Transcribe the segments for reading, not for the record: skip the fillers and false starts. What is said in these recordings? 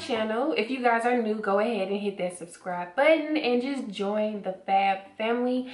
channel. If you guys are new, go ahead and hit that subscribe button and just join the Fab family.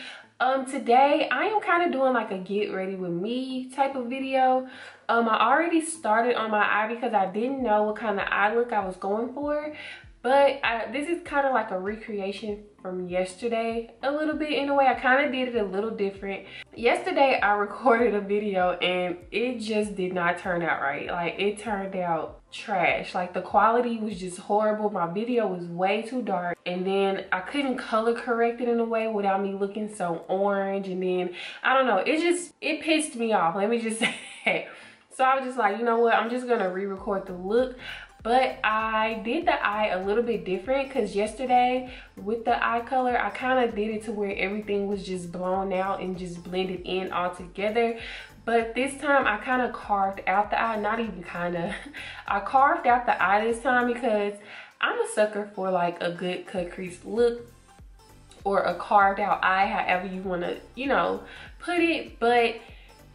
Today I am kind of doing like a get ready with me type of video. I already started on my eye because I didn't know what kind of eye look I was going for. But this is kind of like a recreation from yesterday a little bit in a way. I kind of did it a little different. Yesterday I recorded a video and it just did not turn out right. Like, it turned out trash. Like, the quality was just horrible. My video was way too dark, and then I couldn't color correct it in a way without me looking so orange. And then I don't know, it pissed me off, let me just say. So I was just like, you know what, I'm just gonna re-record the look. But I did the eye a little bit different because yesterday with the eye color, I kind of did it to where everything was just blown out and just blended in all together. But this time I kind of carved out the eye, not even kind of. I carved out the eye this time because I'm a sucker for like a good cut crease look or a carved out eye, however you want to, you know, put it. But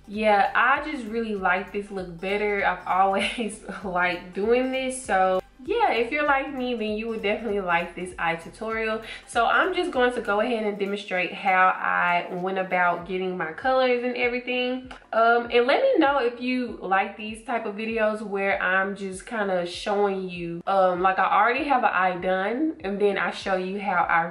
yeah, I just really like this look better. I've always liked doing this. So yeah, if you're like me, then you would definitely like this eye tutorial. So I'm just going to go ahead and demonstrate how I went about getting my colors and everything. And let me know if you like these type of videos where I'm just kind of showing you, like I already have an eye done and then I show you how I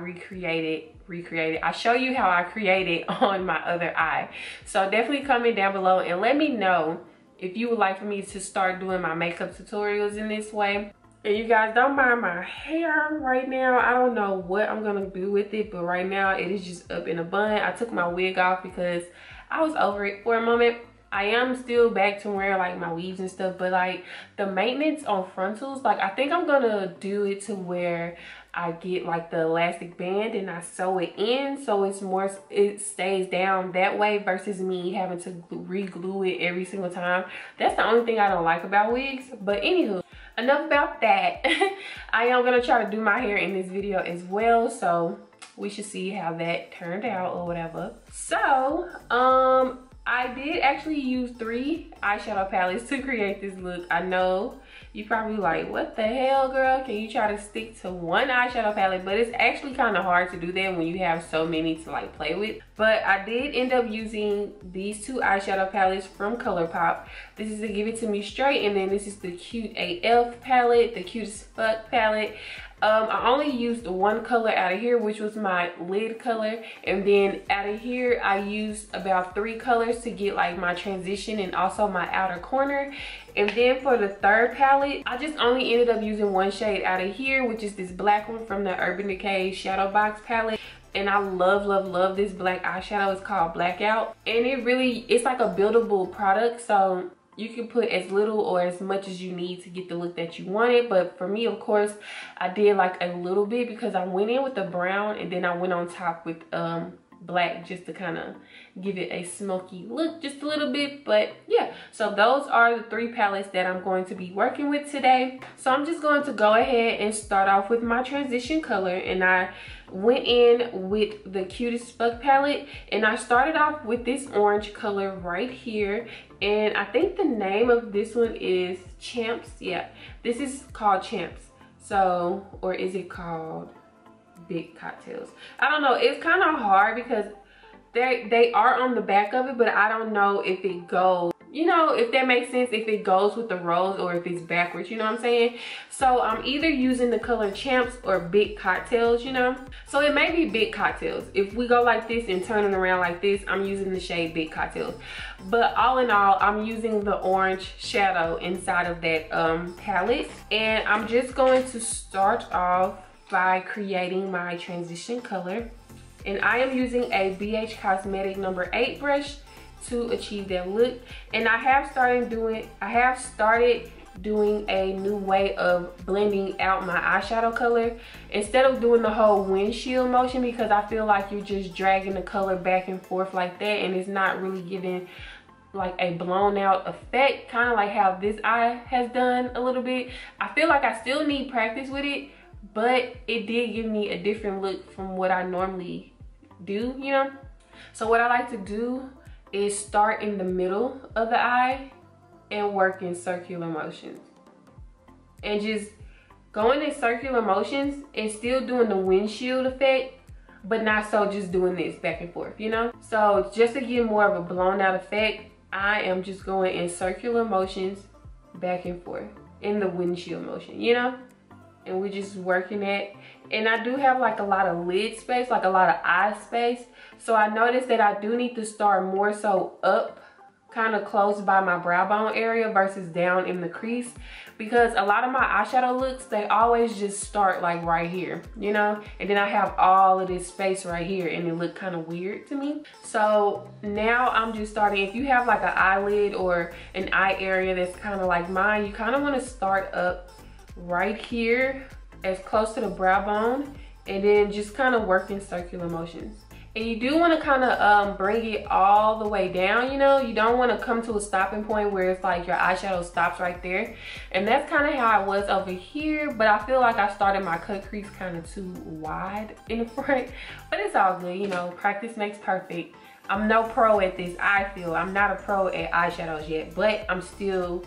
I show you how I created on my other eye. So definitely comment down below and let me know if you would like for me to start doing my makeup tutorials in this way. And you guys, don't mind my hair right now. I don't know what I'm gonna do with it, but right now it is just up in a bun. I took my wig off because I was over it for a moment. I am still back to wearing like my weaves and stuff, but like the maintenance on frontals, like I think I'm gonna do it to where I get like the elastic band and I sew it in so it stays down that way versus me having to re-glue it every single time. That's the only thing I don't like about wigs. But anywho, enough about that. I am gonna try to do my hair in this video as well, so we should see how that turned out or whatever. So I did actually use 3 eyeshadow palettes to create this look. I know you probably like, what the hell, girl? Can you try to stick to one eyeshadow palette? But it's actually kind of hard to do that when you have so many to like play with. But I did end up using these 2 eyeshadow palettes from Colourpop. This is the Give It To Me Straight, and then this is the Cute AF palette, the Cute as Fuck palette. I only used one color out of here, which was my lid color, and then out of here I used about 3 colors to get like my transition and also my outer corner. And then for the third palette, I just only ended up using 1 shade out of here, which is this black one from the Urban Decay Shadow Box palette. And I love this black eyeshadow. It's called Blackout, and it's like a buildable product, so you can put as little or as much as you need to get the look that you wanted. But for me, of course, I did like a little bit because I went in with the brown and then I went on top with black just to kind of give it a smoky look just a little bit. But yeah, so those are the 3 palettes that I'm going to be working with today. So I'm just going to go ahead and start off with my transition color, and I went in with the Cute as Fuck palette, and I started off with this orange color right here, and I think the name of this one is Champs. Yeah, this is called Champs. So, or is it called Big Cocktails? I don't know. It's kind of hard because they are on the back of it, but I don't know if it goes, you know, if that makes sense, if it goes with the rose or if it's backwards, you know what I'm saying? So I'm either using the color Champs or Big Cocktails, you know? So it may be Big Cocktails. If we go like this and turn it around like this, I'm using the shade Big Cocktails. But all in all, I'm using the orange shadow inside of that palette. And I'm just going to start off by creating my transition color. And I am using a BH Cosmetic number 8 brush to achieve that look. And I have started doing a new way of blending out my eyeshadow color instead of doing the whole windshield motion, because I feel like you're just dragging the color back and forth like that and it's not really giving like a blown out effect, kind of like how this eye has done a little bit. I feel like I still need practice with it, but it did give me a different look from what I normally do, you know? So what I like to do is start in the middle of the eye and work in circular motions and just going in circular motions and still doing the windshield effect, but not so just doing this back and forth, you know? So just to get more of a blown out effect, I am just going in circular motions back and forth in the windshield motion, you know? And we're just working it. And I do have like a lot of lid space, like a lot of eye space. So I noticed that I do need to start more so up, kind of close by my brow bone area versus down in the crease, because a lot of my eyeshadow looks, they always just start like right here, you know, and then I have all of this space right here and it look kind of weird to me. So now I'm just starting, if you have like an eyelid or an eye area that's kind of like mine, you kind of want to start up right here as close to the brow bone and then just kind of work in circular motions. And you do want to kind of bring it all the way down, you know. You don't want to come to a stopping point where it's like your eyeshadow stops right there. And that's kind of how it was over here. But I feel like I started my cut crease kind of too wide in the front. But it's all good, you know. Practice makes perfect. I'm no pro at this, I feel. I'm not a pro at eyeshadows yet. But I'm still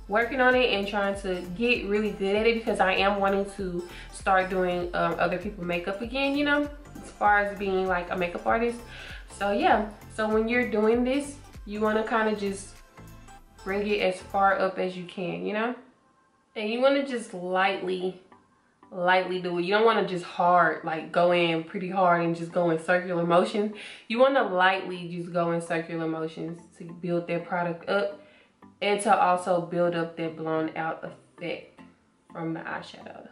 working on it and trying to get really good at it, because I am wanting to start doing other people's makeup again, you know, as far as being like a makeup artist. So yeah, so when you're doing this, you want to kind of just bring it as far up as you can, you know, and you want to just lightly do it. You don't want to just hard, like go in pretty hard and just go in circular motions. You want to lightly just go in circular motions to build that product up and to also build up that blown out effect from the eyeshadow.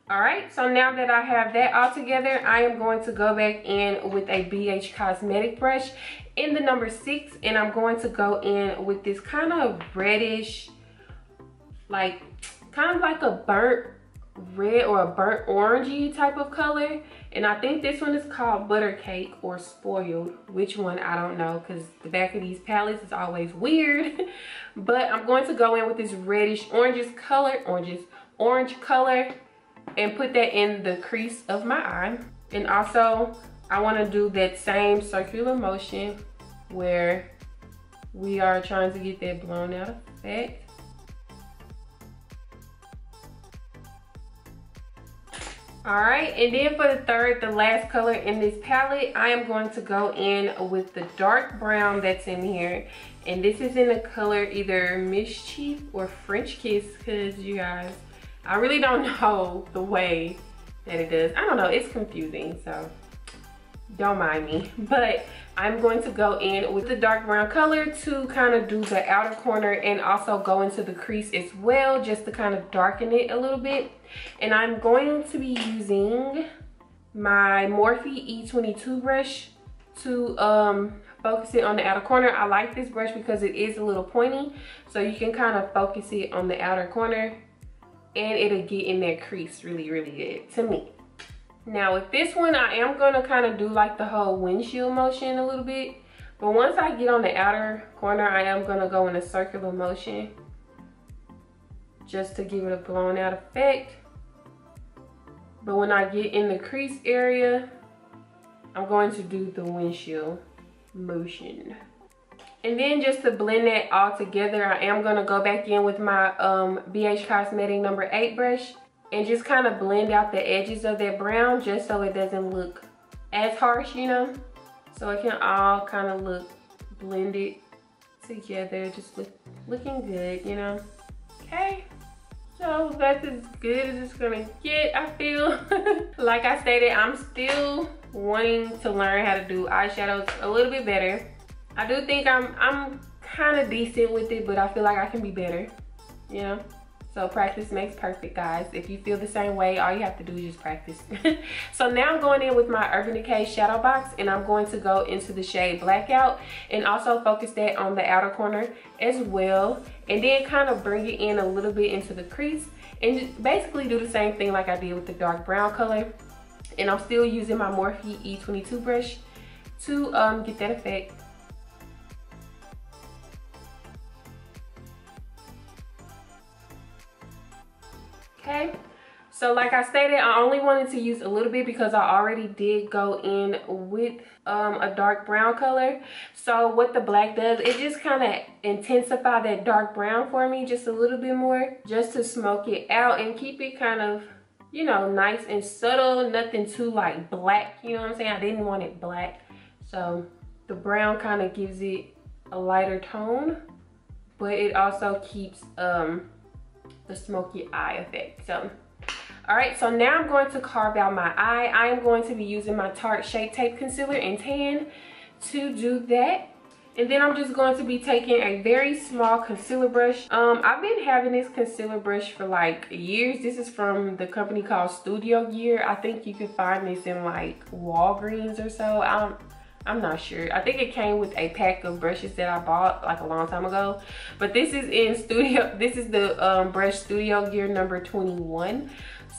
All right, so now that I have that all together, I am going to go back in with a BH Cosmetic brush in the number 6, and I'm going to go in with this kind of reddish, like kind of like a burnt red or a burnt orangey type of color. And I think this one is called Butter Cake or Spoiled. Which one, I don't know, because the back of these palettes is always weird. But I'm going to go in with this reddish orange color and put that in the crease of my eye. And also I want to do that same circular motion where we are trying to get that blown out effect. All right, and then for the last color in this palette, I am going to go in with the dark brown that's in here. And this is in the color either Mischief or French Kiss, because you guys, I really don't know the way that it does. I don't know, it's confusing, so don't mind me. But I'm going to go in with the dark brown color to kind of do the outer corner and also go into the crease as well, just to kind of darken it a little bit. And I'm going to be using my Morphe E22 brush to focus it on the outer corner. I like this brush because it is a little pointy, so you can kind of focus it on the outer corner and it'll get in that crease really, really good to me. Now with this one, I am going to kind of do like the whole windshield motion a little bit. But once I get on the outer corner, I am going to go in a circular motion just to give it a blown out effect. But when I get in the crease area, I'm going to do the windshield motion. And then just to blend that all together, I am going to go back in with my BH Cosmetic number 8 brush and just kind of blend out the edges of that brown just so it doesn't look as harsh, you know? So it can all kind of look blended together, just looking good, you know? Okay. So that's as good as it's gonna get, I feel. Like I stated, I'm still wanting to learn how to do eyeshadows a little bit better. I do think I'm kind of decent with it, but I feel like I can be better, you know? So practice makes perfect, guys. If you feel the same way, all you have to do is just practice. So now I'm going in with my Urban Decay shadow box, and I'm going to go into the shade Blackout and also focus that on the outer corner as well. And then kind of bring it in a little bit into the crease and just basically do the same thing like I did with the dark brown color. And I'm still using my Morphe E22 brush to get that effect. Okay, so like I stated, I only wanted to use a little bit because I already did go in with a dark brown color. So what the black does, it just kind of intensify that dark brown for me just a little bit more, just to smoke it out and keep it kind of, you know, nice and subtle, nothing too like black, you know what I'm saying? I didn't want it black. So the brown kind of gives it a lighter tone, but it also keeps the smoky eye effect. So all right, so now I'm going to carve out my eye. I am going to be using my Tarte Shape Tape Concealer in Tan to do that. And then I'm just going to be taking a very small concealer brush. I've been having this concealer brush for like years. This is from the company called Studio Gear. I think you can find this in like Walgreens or so. I'm not sure. I think it came with a pack of brushes that I bought like a long time ago. But this is in Studio, this is the brush Studio Gear number 21.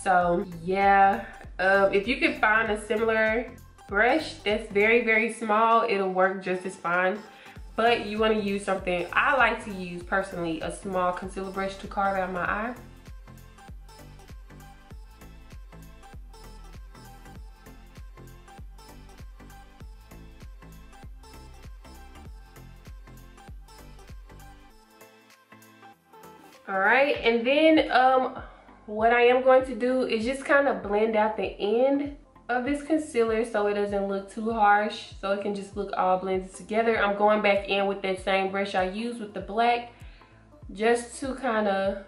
So yeah, if you can find a similar brush that's very, very small, it'll work just as fine. But you want to use something, I like to use personally a small concealer brush to carve out my eye. All right, and then what I am going to do is just kind of blend out the end of this concealer so it doesn't look too harsh, so it can just look all blended together. I'm going back in with that same brush I used with the black, just to kind of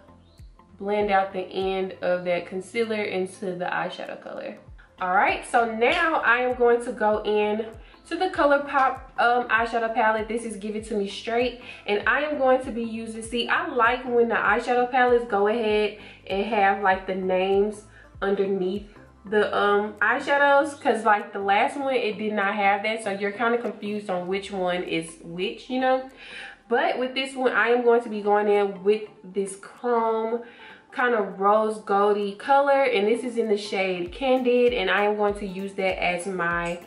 blend out the end of that concealer into the eyeshadow color. All right, so now I am going to go in to the Colourpop eyeshadow palette. This is Give It To Me Straight, and I am going to be using, see, I like when the eyeshadow palettes go ahead and have like the names underneath the eyeshadows, because like the last one, it did not have that, so you're kind of confused on which one is which, you know. But with this one, I am going to be going in with this chrome kind of rose goldy color, and this is in the shade Candid, and I am going to use that as my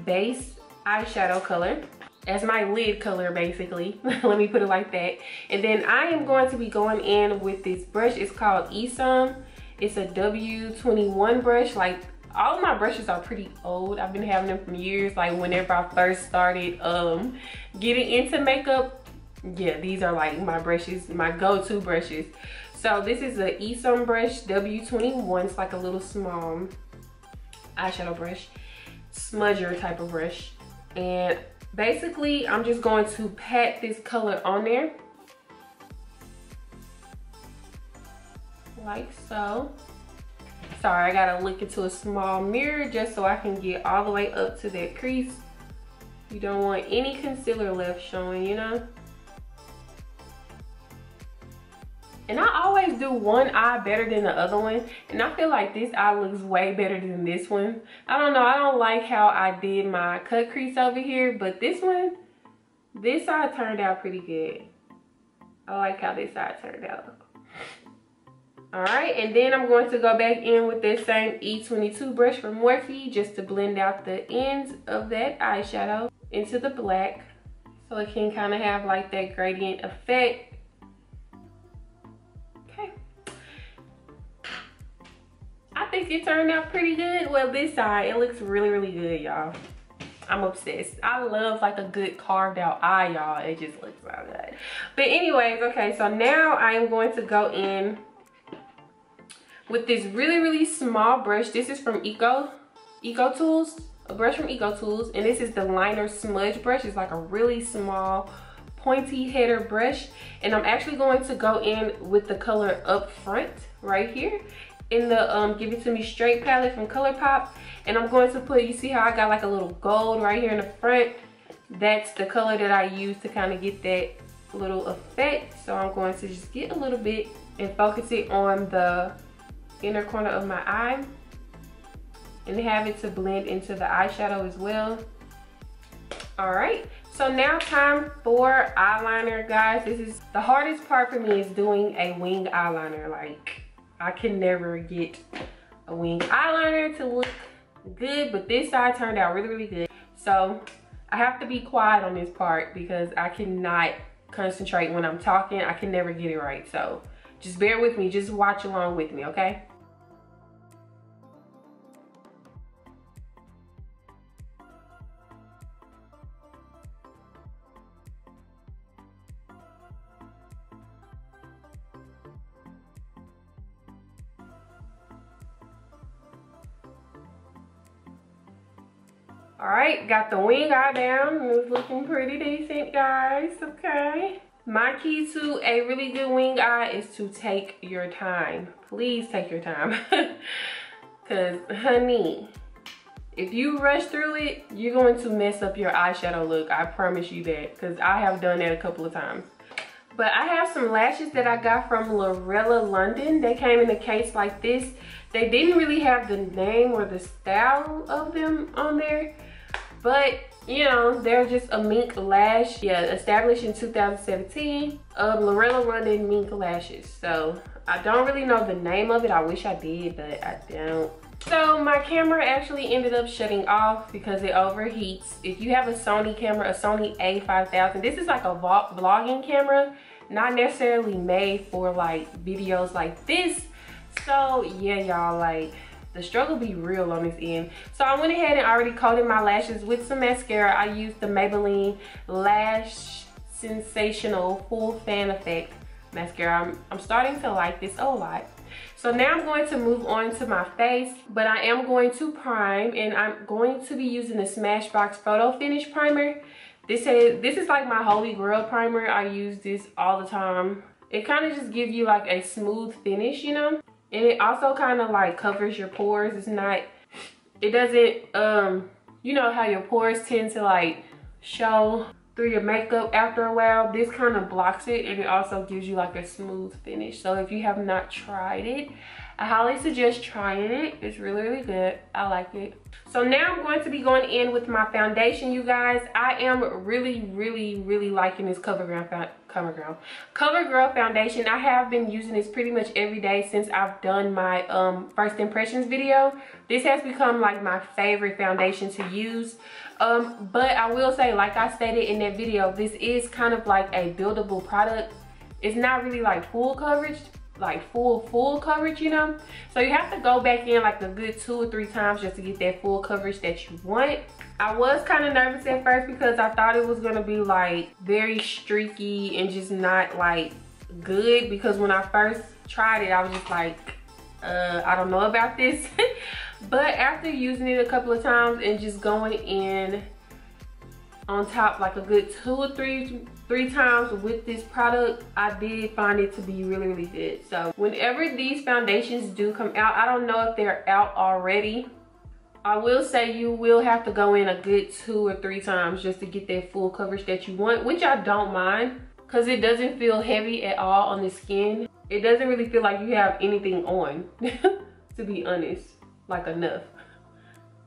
base eyeshadow color, as my lid color basically. Let me put it like that. And then I am going to be going in with this brush. It's called Esum. It's a W21 brush. Like, all of my brushes are pretty old. I've been having them for years. Like whenever I first started getting into makeup, yeah, these are like my brushes, my go-to brushes. So this is a Esum brush, W21. It's like a little small eyeshadow brush, smudger type of brush. And basically I'm just going to pat this color on there like so. Sorry, I gotta look into a small mirror just so I can get all the way up to that crease. You don't want any concealer left showing, you know. And I always do one eye better than the other one, and I feel like this eye looks way better than this one. I don't know, I don't like how I did my cut crease over here, but this one, this eye turned out pretty good. I like how this eye turned out. All right, and then I'm going to go back in with this same E22 brush from Morphe just to blend out the ends of that eyeshadow into the black, so it can kind of have like that gradient effect. I think it turned out pretty good. Well, this side, it looks really, really good, y'all. I'm obsessed. I love like a good carved out eye, y'all. It just looks so good. But anyways, okay, so now I am going to go in with this really, really small brush. This is from Eco Tools, a brush from Eco Tools, and this is the liner smudge brush. It's like a really small pointy header brush, and I'm actually going to go in with the color Up Front right here in the Give It To Me Straight palette from Colourpop. And I'm going to put, you see how I got like a little gold right here in the front? That's the color that I use to kind of get that little effect. So I'm going to just get a little bit and focus it on the inner corner of my eye and have it to blend into the eyeshadow as well. All right, so now time for eyeliner, guys. This is the hardest part for me, is doing a wing eyeliner. Like, I can never get a wing eyeliner to look good, but this side turned out really, really good. So I have to be quiet on this part because I cannot concentrate when I'm talking. I can never get it right. So just bear with me, just watch along with me, okay? All right, got the wing eye down. It's looking pretty decent, guys, okay? My key to a really good wing eye is to take your time. Please take your time. Because, honey, if you rush through it, you're going to mess up your eyeshadow look. I promise you that, because I have done that a couple of times. But I have some lashes that I got from Lorella London. They came in a case like this. They didn't really have the name or the style of them on there. But, you know, they're just a mink lash. Yeah, established in 2017. Lorella London mink lashes. So, I don't really know the name of it. I wish I did, but I don't. So, my camera actually ended up shutting off because it overheats. If you have a Sony camera, a Sony A5000, this is like a vlogging camera. Not necessarily made for, like, videos like this. So, yeah, y'all, like, the struggle be real on this end. So I went ahead and already coated my lashes with some mascara. I used the Maybelline Lash Sensational Full Fan Effect mascara. I'm starting to like this a lot. So now I'm going to move on to my face, but I am going to prime, and I'm going to be using the Smashbox Photo Finish Primer. This is like my holy grail primer. I use this all the time. It kind of just gives you like a smooth finish, you know? And it also kind of like covers your pores. It's not, it doesn't, you know how your pores tend to like show through your makeup after a while. This kind of blocks it, and it also gives you like a smooth finish. So if you have not tried it, I highly suggest trying it. It's really, really good. I like it. So now I'm going to be going in with my foundation, you guys. I am really, really, really liking this Covergirl foundation. I have been using this pretty much every day since I've done my first impressions video. This has become like my favorite foundation to use. But I will say, like I stated in that video, this is kind of like a buildable product. It's not really like full coverage, like full coverage, you know? So you have to go back in like a good 2 or 3 times just to get that full coverage that you want. I was kind of nervous at first because I thought it was gonna be like very streaky and just not like good, because when I first tried it, I was just like, I don't know about this. But after using it a couple of times and just going in on top like a good 2 or 3 times with this product, I did find it to be really, really good. So whenever these foundations do come out, I don't know if they're out already. I will say you will have to go in a good 2 or 3 times just to get that full coverage that you want, which I don't mind, because it doesn't feel heavy at all on the skin. It doesn't really feel like you have anything on, to be honest, like enough,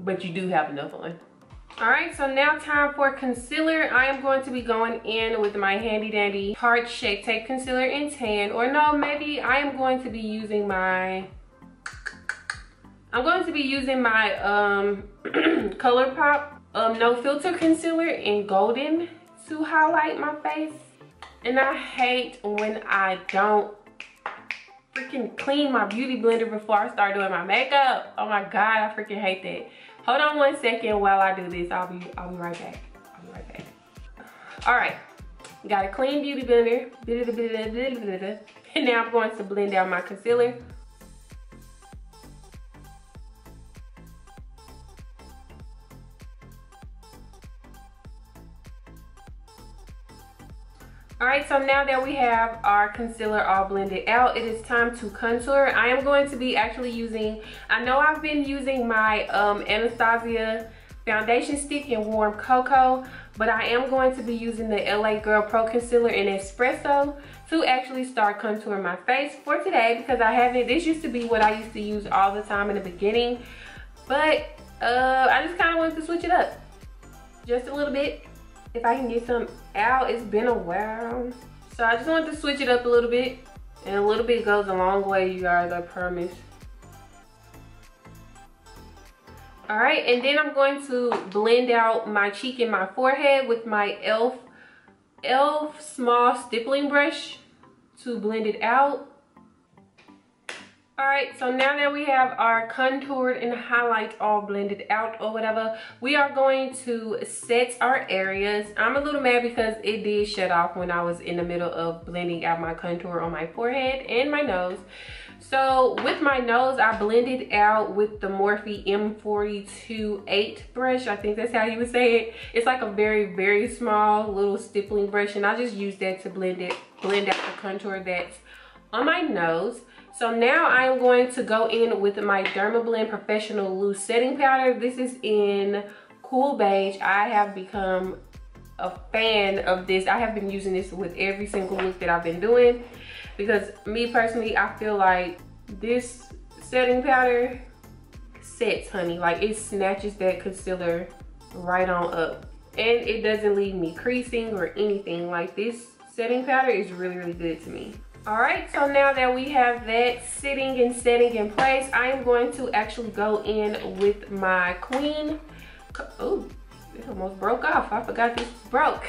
but you do have enough on. All right, so now time for concealer. I am going to be going in with my handy dandy Heart Shape Tape Concealer in Tan, or no, maybe I am going to be using my, Colourpop No Filter Concealer in Golden to highlight my face. And I hate when I don't freaking clean my beauty blender before I start doing my makeup. Oh my God, I freaking hate that. Hold on 1 second while I do this. I'll be right back. All right, got a clean beauty blender. And now I'm going to blend out my concealer. All right, so now that we have our concealer all blended out, it is time to contour. I am going to be actually using, I know I've been using my Anastasia foundation stick in Warm Cocoa, but I am going to be using the LA Girl Pro Concealer in Espresso to actually start contouring my face for today, because I haven't, this used to be what I used to use all the time in the beginning, but I just kind of wanted to switch it up just a little bit. If I can get some out, it's been a while. So I just wanted to switch it up a little bit. And a little bit goes a long way, you guys, I promise. All right, and then I'm going to blend out my cheek and my forehead with my e.l.f. small stippling brush to blend it out. All right, so now that we have our contoured and highlight all blended out or whatever, we are going to set our areas. I'm a little mad because it did shut off when I was in the middle of blending out my contour on my forehead and my nose. So with my nose, I blended out with the Morphe M428 brush. I think that's how you would say it. It's like a very, very small little stippling brush, and I just use that to blend out the contour that's on my nose. So now I am going to go in with my Dermablend Professional Loose Setting Powder. This is in Cool Beige. I have become a fan of this. I have been using this with every single look that I've been doing, because me personally, I feel like this setting powder sets, honey. Like, it snatches that concealer right on up, and it doesn't leave me creasing or anything. Like, this setting powder is really, really good to me. All right, so now that we have that sitting and setting in place, I am going to actually go in with my Queen. Oh, it almost broke off. I forgot this broke.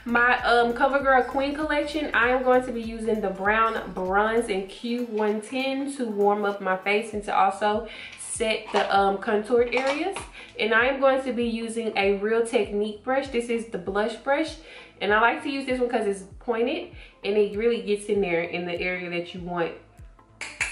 My Covergirl Queen collection. I am going to be using the brown bronze in Q110 to warm up my face and to also set the contoured areas. And I am going to be using a Real Technique brush. This is the blush brush, and I like to use this one because it's pointed and it really gets in there in the area that you want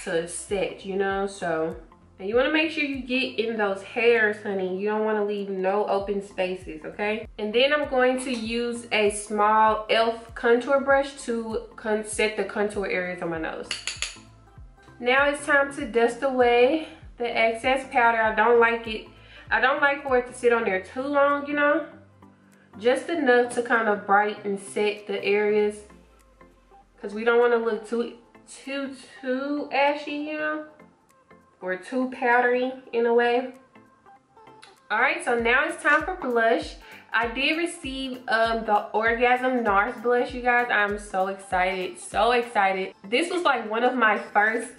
to set, you know. So, and you want to make sure you get in those hairs, honey. You don't want to leave no open spaces, okay? And then I'm going to use a small e.l.f. contour brush to set the contour areas on my nose. Now it's time to dust away the excess powder. I don't like for it to sit on there too long, you know? Just enough to kind of brighten and set the areas, because we don't want to look too ashy, you know? Or too powdery in a way. All right, so now it's time for blush. I did receive the Orgasm Nars blush, you guys. I'm so excited, so excited. This was like one of my first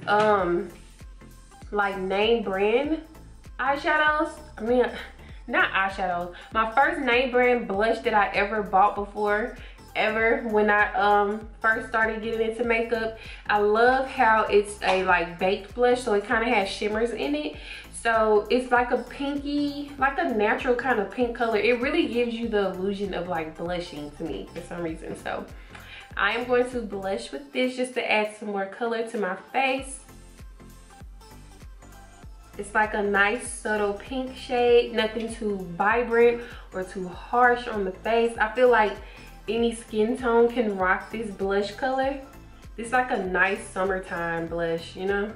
like name brand eyeshadows. I mean, not eyeshadows. My first name brand blush that I ever bought before. When I first started getting into makeup. I love how it's a like baked blush, so it kind of has shimmers in it. So it's like a pinky, like a natural kind of pink color. It really gives you the illusion of like blushing to me for some reason. So I am going to blush with this just to add some more color to my face. It's like a nice subtle pink shade, nothing too vibrant or too harsh on the face. I feel like any skin tone can rock this blush color. This is like a nice summertime blush, you know?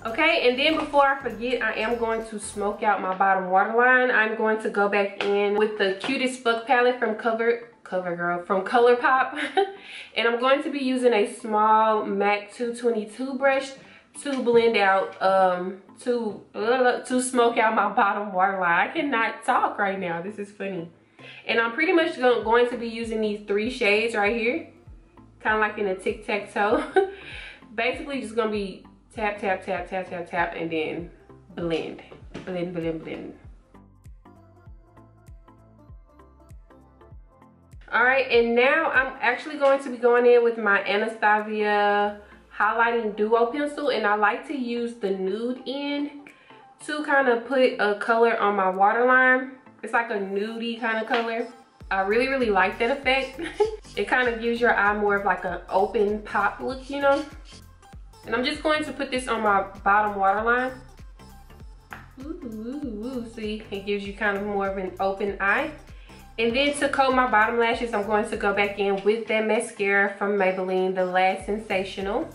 Okay, and then before I forget, I am going to smoke out my bottom waterline. I'm going to go back in with the Cutest Fuck palette from Covergirl, from Colourpop. And I'm going to be using a small MAC 222 brush to blend out, to smoke out my bottom waterline. I cannot talk right now, this is funny. And I'm pretty much going to be using these 3 shades right here, kind of like in a tic-tac-toe. Basically just gonna be tap, tap, tap, tap, tap, tap, and then blend, blend, blend, blend. All right, and now I'm actually going to be going in with my Anastasia highlighting duo pencil, and I like to use the nude end to kind of put a color on my waterline. It's like a nudie kind of color. I really, really like that effect. It kind of gives your eye more of like an open pop look, you know? And I'm just going to put this on my bottom waterline. Ooh, see, it gives you kind of more of an open eye. And then to coat my bottom lashes, I'm going to go back in with that mascara from Maybelline, the Last Sensational.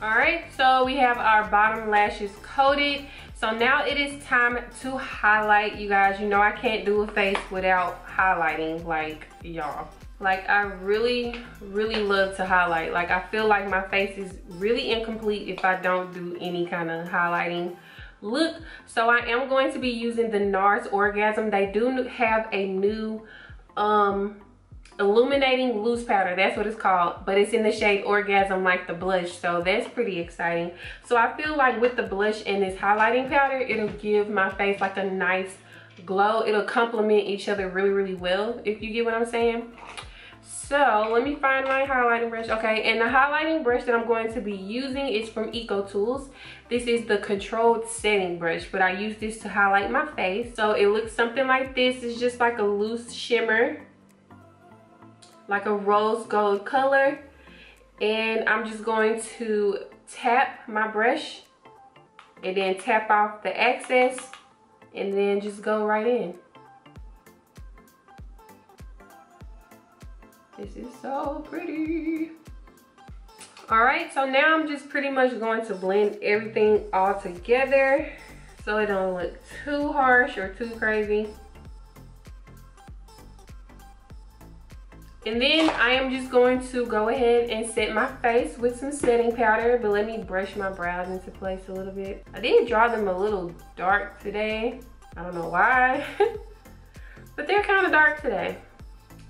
All right, so we have our bottom lashes coated. So now it is time to highlight, you guys. You know I can't do a face without highlighting, like, y'all. Like, I really, really love to highlight. Like, I feel like my face is really incomplete if I don't do any kind of highlighting look. So I am going to be using the Nars Orgasm. They do have a new illuminating loose powder, that's what it's called, but it's in the shade Orgasm, like the blush, so that's pretty exciting. So I feel like with the blush and this highlighting powder, it'll give my face like a nice glow. It'll complement each other really, really well, if you get what I'm saying. So let me find my highlighting brush. Okay, and the highlighting brush that I'm going to be using is from Eco Tools. This is the controlled setting brush, but I use this to highlight my face. So it looks something like this. It's just like a loose shimmer, like a rose gold color. And I'm just going to tap my brush and then tap off the excess and then just go right in. This is so pretty. All right, so now I'm just pretty much going to blend everything all together so it don't look too harsh or too crazy. And then I am just going to go ahead and set my face with some setting powder, but let me brush my brows into place a little bit. I did draw them a little dark today. I don't know why, but they're kind of dark today.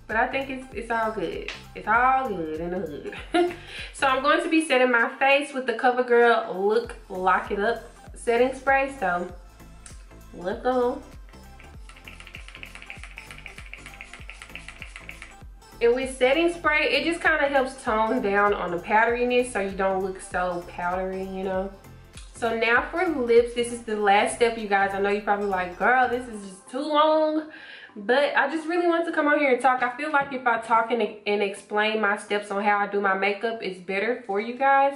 But I think it's all good. It's all good in the hood. So I'm going to be setting my face with the Covergirl Look Lock It Up setting spray. So let's go. And with setting spray, it just kind of helps tone down on the powderiness so you don't look so powdery, you know. So now for lips, this is the last step, you guys. I know you're probably like, girl, this is just too long. But I just really want to come on here and talk. I feel like if I talk and explain my steps on how I do my makeup, it's better for you guys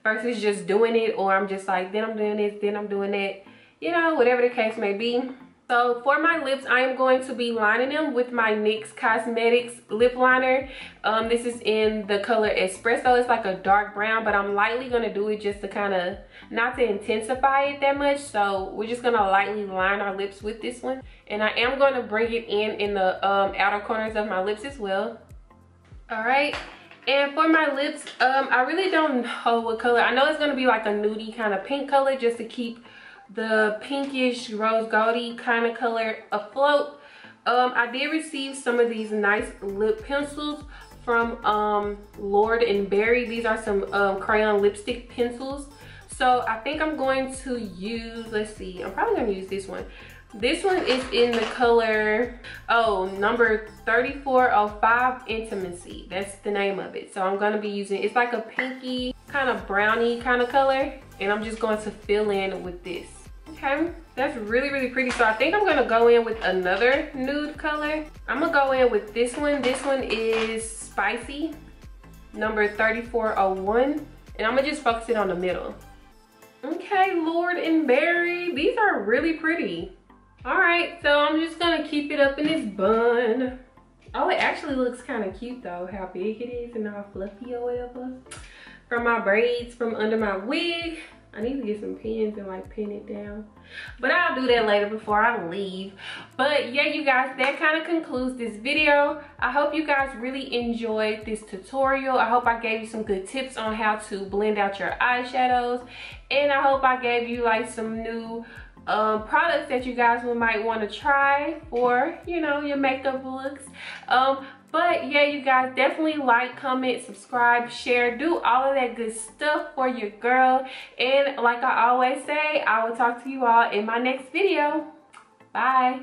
versus just doing it, or I'm just like, then I'm doing this, then I'm doing that, you know, whatever the case may be. So for my lips, I am going to be lining them with my NYX Cosmetics lip liner. This is in the color Espresso. It's like a dark brown, but I'm lightly going to do it just to kind of, not to intensify it that much. So we're just going to lightly line our lips with this one. And I am going to bring it in the outer corners of my lips as well. All right. And for my lips, I really don't know what color. I know it's going to be like a nudie kind of pink color just to keep the pinkish rose goldy kind of color afloat. I did receive some of these nice lip pencils from Lord & Berry. These are some crayon lipstick pencils. So I think I'm going to use, let's see, I'm probably going to use this one. This one is in the color, number 3405 Intimacy. That's the name of it. So I'm going to be using, it's like a pinky kind of brownie kind of color, and I'm just going to fill in with this. Okay, that's really, really pretty. So I think I'm going to go in with another nude color. I'm going to go in with this one. This one is Spicy, number 3401, and I'm going to just focus it on the middle. Okay, Lord & Berry, these are really pretty. All right, so I'm just gonna keep it up in this bun. Oh, it actually looks kind of cute though, how big it is and how fluffy or whatever. From my braids, from under my wig. I need to get some pins and like pin it down. But I'll do that later before I leave. But yeah, you guys, that kind of concludes this video. I hope you guys really enjoyed this tutorial. I hope I gave you some good tips on how to blend out your eyeshadows. And I hope I gave you like some new products that you guys might want to try for, you know, your makeup looks. But yeah, you guys, definitely like, comment, subscribe, share, do all of that good stuff for your girl. And like I always say, I will talk to you all in my next video. Bye.